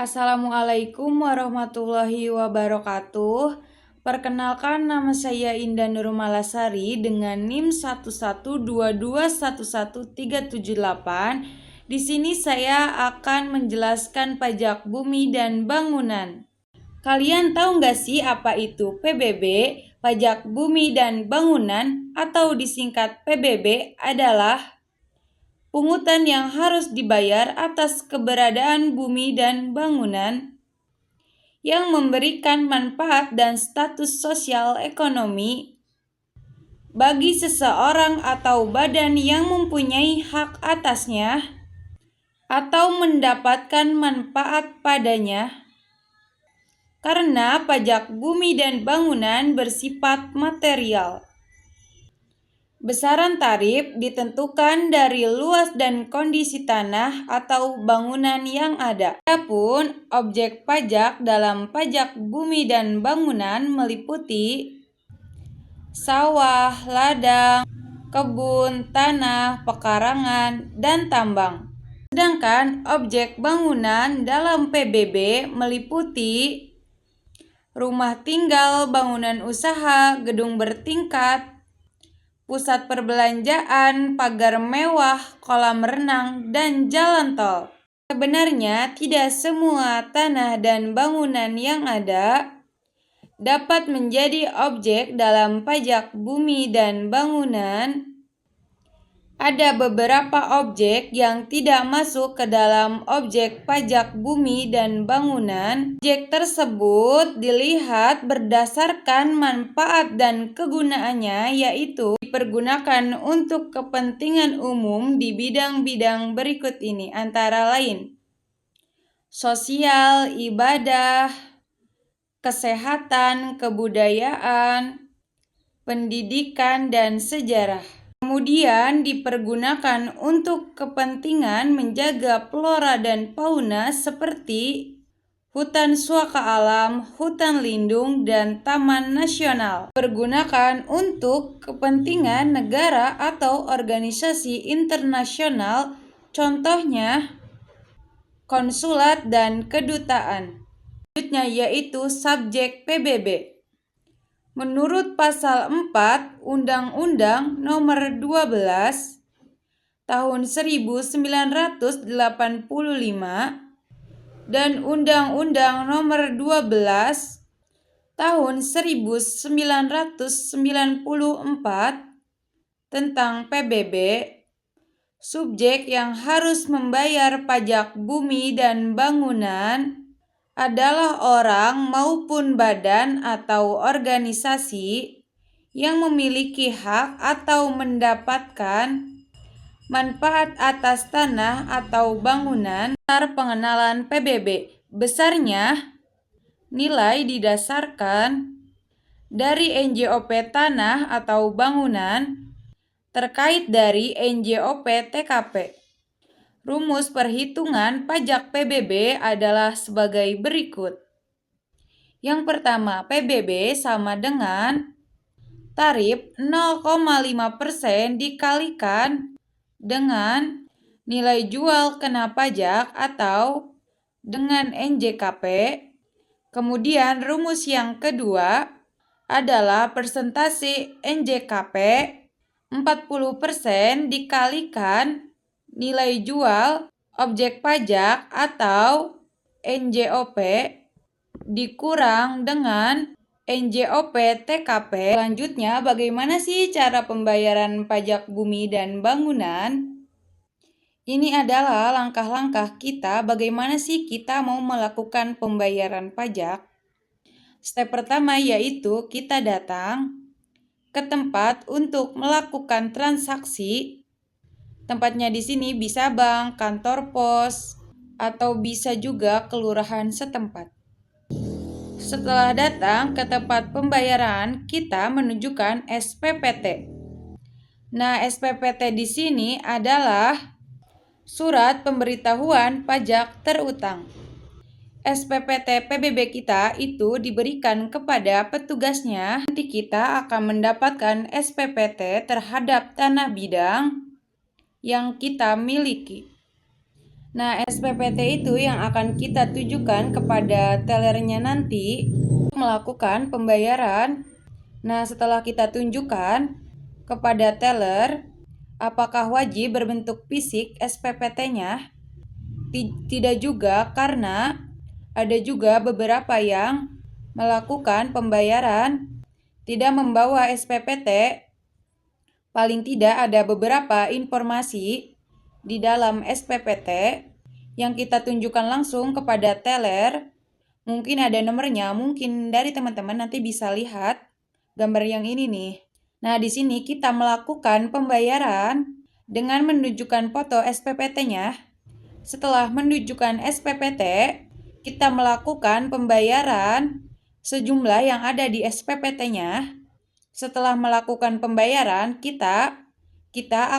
Assalamualaikum warahmatullahi wabarakatuh. Perkenalkan, nama saya Indah Nurmalasari dengan NIM 112211378. Di sini saya akan menjelaskan pajak bumi dan bangunan. Kalian tahu nggak sih apa itu PBB? Pajak bumi dan bangunan atau disingkat PBB adalah pungutan yang harus dibayar atas keberadaan bumi dan bangunan yang memberikan manfaat dan status sosial ekonomi bagi seseorang atau badan yang mempunyai hak atasnya atau mendapatkan manfaat padanya. Karena pajak bumi dan bangunan bersifat material, besaran tarif ditentukan dari luas dan kondisi tanah atau bangunan yang ada. Adapun objek pajak dalam pajak bumi dan bangunan meliputi sawah, ladang, kebun, tanah, pekarangan, dan tambang. Sedangkan objek bangunan dalam PBB meliputi rumah tinggal, bangunan usaha, gedung bertingkat, pusat perbelanjaan, pagar mewah, kolam renang, dan jalan tol. Sebenarnya tidak semua tanah dan bangunan yang ada dapat menjadi objek dalam pajak bumi dan bangunan. Ada beberapa objek yang tidak masuk ke dalam objek pajak bumi dan bangunan. Objek tersebut dilihat berdasarkan manfaat dan kegunaannya, yaitu dipergunakan untuk kepentingan umum di bidang-bidang berikut ini, antara lain sosial, ibadah, kesehatan, kebudayaan, pendidikan, dan sejarah. Kemudian dipergunakan untuk kepentingan menjaga flora dan fauna seperti hutan suaka alam, hutan lindung, dan taman nasional. Dipergunakan untuk kepentingan negara atau organisasi internasional, contohnya konsulat dan kedutaan. Selanjutnya yaitu subjek PBB. Menurut pasal 4 Undang-Undang Nomor 12 Tahun 1985 dan Undang-Undang Nomor 12 Tahun 1994 tentang PBB, subjek yang harus membayar pajak bumi dan bangunan adalah orang maupun badan atau organisasi yang memiliki hak atau mendapatkan manfaat atas tanah atau bangunan. Besar pengenalan PBB. Besarnya nilai didasarkan dari NJOP tanah atau bangunan terkait dari NJOP TKP. Rumus perhitungan pajak PBB adalah sebagai berikut. Yang pertama, PBB sama dengan tarif 0,5% dikalikan dengan nilai jual kena pajak atau dengan NJKP. Kemudian rumus yang kedua adalah persentase NJKP 40% dikalikan nilai jual objek pajak atau NJOP dikurang dengan NJOP TKP. Selanjutnya, bagaimana sih cara pembayaran pajak bumi dan bangunan? Ini adalah langkah-langkah kita bagaimana sih kita mau melakukan pembayaran pajak. Step pertama yaitu kita datang ke tempat untuk melakukan transaksi. Tempatnya di sini bisa bank, kantor pos, atau bisa juga kelurahan setempat. Setelah datang ke tempat pembayaran, kita menunjukkan SPPT. Nah, SPPT di sini adalah surat pemberitahuan pajak terutang. SPPT PBB kita itu diberikan kepada petugasnya, nanti kita akan mendapatkan SPPT terhadap tanah bidang yang kita miliki. Nah, SPPT itu yang akan kita tujukan kepada tellernya nanti untuk melakukan pembayaran. Nah, setelah kita tunjukkan kepada teller, apakah wajib berbentuk fisik SPPT-nya? Tidak juga, karena ada juga beberapa yang melakukan pembayaran tidak membawa SPPT. Paling tidak ada beberapa informasi di dalam SPPT yang kita tunjukkan langsung kepada teller. Mungkin ada nomornya, mungkin dari teman-teman nanti bisa lihat gambar yang ini nih. Nah, di sini kita melakukan pembayaran dengan menunjukkan foto SPPT-nya. Setelah menunjukkan SPPT, kita melakukan pembayaran sejumlah yang ada di SPPT-nya. Setelah melakukan pembayaran, kita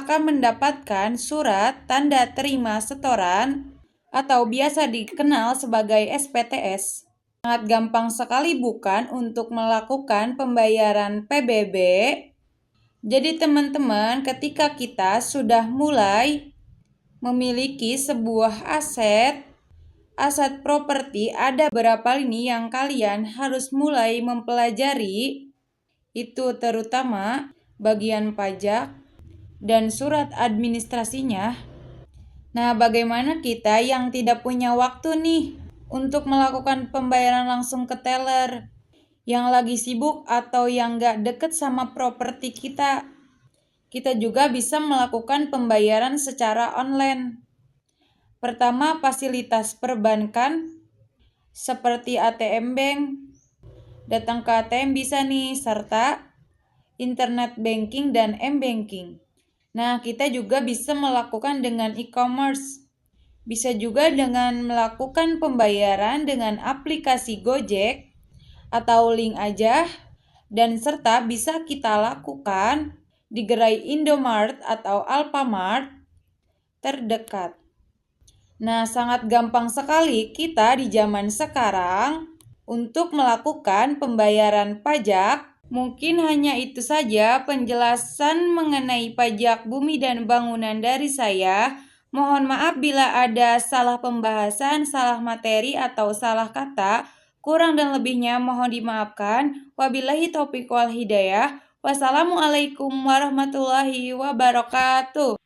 akan mendapatkan surat tanda terima setoran atau biasa dikenal sebagai SPTS. Sangat gampang sekali bukan untuk melakukan pembayaran PBB? Jadi teman-teman, ketika kita sudah mulai memiliki sebuah aset properti, ada beberapa lini yang kalian harus mulai mempelajari, itu terutama bagian pajak dan surat administrasinya. Nah, bagaimana kita yang tidak punya waktu nih untuk melakukan pembayaran langsung ke teller, yang lagi sibuk atau yang gak deket sama properti kita? Kita juga bisa melakukan pembayaran secara online. Pertama, fasilitas perbankan seperti ATM Bank. Datang ke ATM bisa nih, serta internet banking dan M-banking. Nah, kita juga bisa melakukan dengan e-commerce. Bisa juga dengan melakukan pembayaran dengan aplikasi Gojek atau link aja, dan serta bisa kita lakukan di gerai Indomart atau Alfamart terdekat. Nah, sangat gampang sekali kita di zaman sekarang untuk melakukan pembayaran pajak. Mungkin hanya itu saja penjelasan mengenai pajak bumi dan bangunan dari saya. Mohon maaf bila ada salah pembahasan, salah materi, atau salah kata. Kurang dan lebihnya mohon dimaafkan. Wabillahi taufiq wal hidayah. Wassalamualaikum warahmatullahi wabarakatuh.